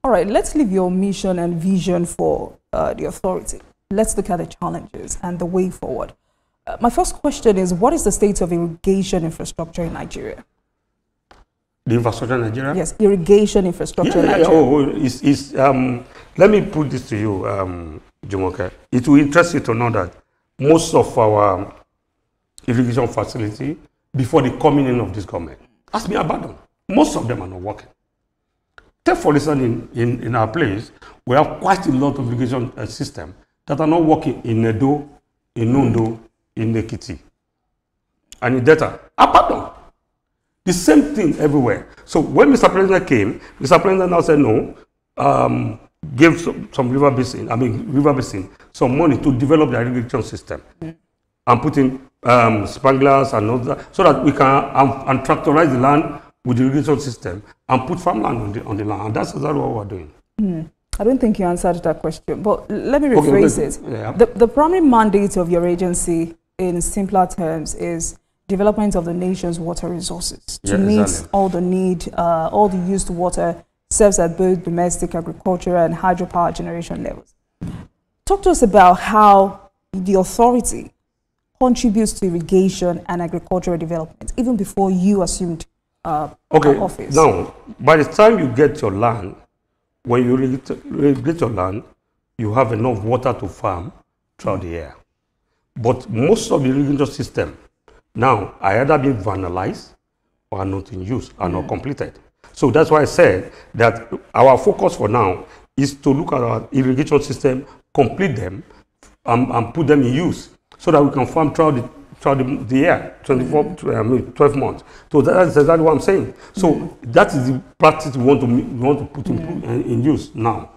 All right, let's leave your mission and vision for the authority. Let's look at the challenges and the way forward. My first question is, what is the state of irrigation infrastructure in Nigeria? The infrastructure in Nigeria? Yes, irrigation infrastructure in Nigeria. Let me put this to you, Jumoke. It will interest you to know that most of our irrigation facility, before the coming in of this government, has been abandoned. Most of them are not working. Take for instance, in our place, we have quite a lot of irrigation systems that are not working in Edo, in Ondo, in Ekiti, and in Delta. Abandoned. The same thing everywhere. So when Mr. President came, Mr. President now said no, gave some river basin, some money to develop the irrigation system, and put in sprinklers and all that, so that we can and tractorize the land with the irrigation system and put farmland on the land. And that's exactly what we're doing. I don't think you answered that question, but let me rephrase it. Yeah. The primary mandate of your agency, in simpler terms, is development of the nation's water resources to meet all the need, all the used water serves at both domestic, agricultural, and hydropower generation levels. Talk to us about how the authority contributes to irrigation and agricultural development, even before you assumed office. Now, by the time you get your land, when you irrigate your land, you have enough water to farm throughout the year. But most of the irrigation system now are either being vandalized or are not in use, are not completed. So that's why I said that our focus for now is to look at our irrigation system, complete them, and put them in use, so that we can farm throughout the year, 12 months. So that's exactly what I'm saying. So that is the practice we want to put in use now.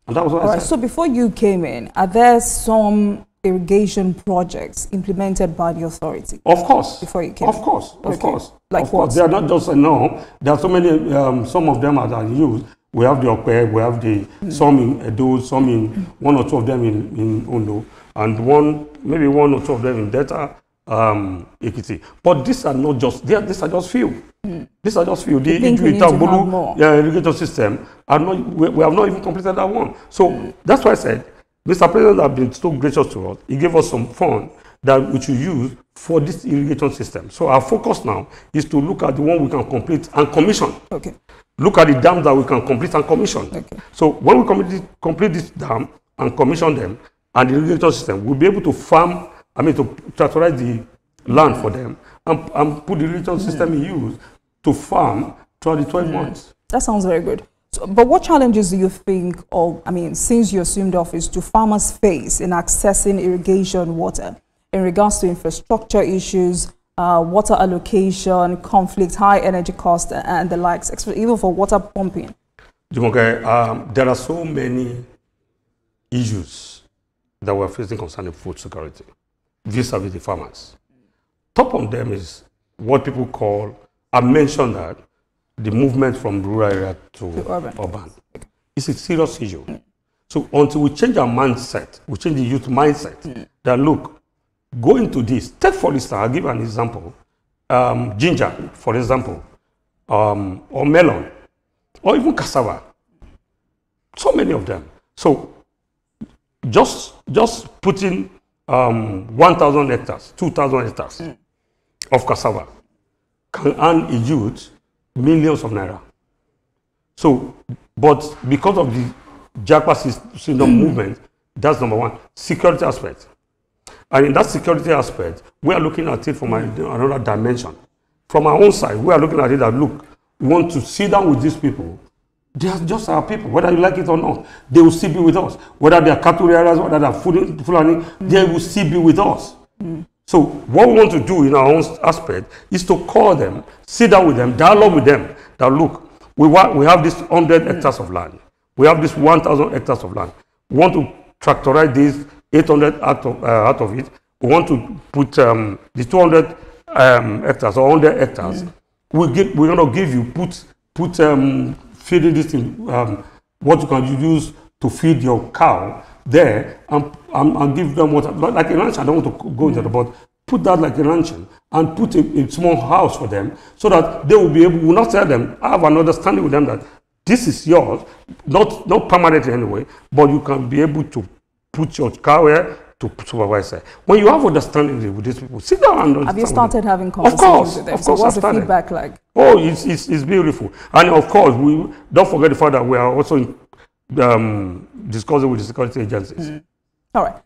And that was what I said. So before you came in, are there some irrigation projects implemented by the authority? Of course. Before you came in? Of course. Like what? They are not just, no, there are so many, some of them are in use. We have the Okwe, we have the, some in Edo, some in, one or two of them in Ondo, and maybe one or two of them in Delta, Ekiti. But these are not just, these are just few. These are just few. The irrigation system, we have not even completed that one. So that's why I said, Mr. President has been so gracious to us. He gave us some funds that we should use for this irrigation system. So our focus now is to look at the one we can complete and commission. Okay. Look at the dams that we can complete and commission. Okay. So when we complete this dam and commission them and the irrigation system, we'll be able to farm, to tractorize the land for them and put the irrigation system in use to farm throughout the 12 months. That sounds very good. So, but what challenges do you think, since you assumed office, do farmers face in accessing irrigation water in regards to infrastructure issues, water allocation, conflict, high energy cost, and the likes, even for water pumping? Jumoke, there are so many issues that we're facing concerning food security vis-a-vis the farmers. Top of them is what people call, I mentioned that, the movement from rural area to urban. It's a serious issue. So until we change our mindset, we change the youth mindset, that look, go into this. Take for instance, I'll give an example. Ginger, for example, or melon, or even cassava. So many of them. So just putting 1,000 hectares, 2,000 hectares of cassava can earn a youth millions of naira. So, but because of the Japa syndrome movement, that's number one. Security aspect. And in that security aspect, we are looking at it from another dimension. From our own side, we are looking at it that, look, we want to sit down with these people. They are just our people, whether you like it or not. They will still be with us. Whether they are cattle areas, whether they are Fulani, they will still be with us. So what we want to do in our own aspect is to call them, sit down with them, dialogue with them, that look, we have this 100 hectares of land. We have this 1,000 hectares of land. We want to tractorize this 800 out of it. We want to put the 200 hectares or 100 hectares. We're going to give you, put feeding this in, what you can use to feed your cow there, and give them water. Like a ranch, I don't want to go into the, but put that like a ranching and put a small house for them, so that they will be able, we'll not tell them, I have an understanding with them that this is yours, not permanently anyway, but you can be able to put your car where to supervise it. When you have understanding with these people, sit down and have you started having conversations with them? Of course, so what's the feedback like? Oh, it's beautiful. And of course, we don't forget the fact that we are also discussing with the security agencies. All right.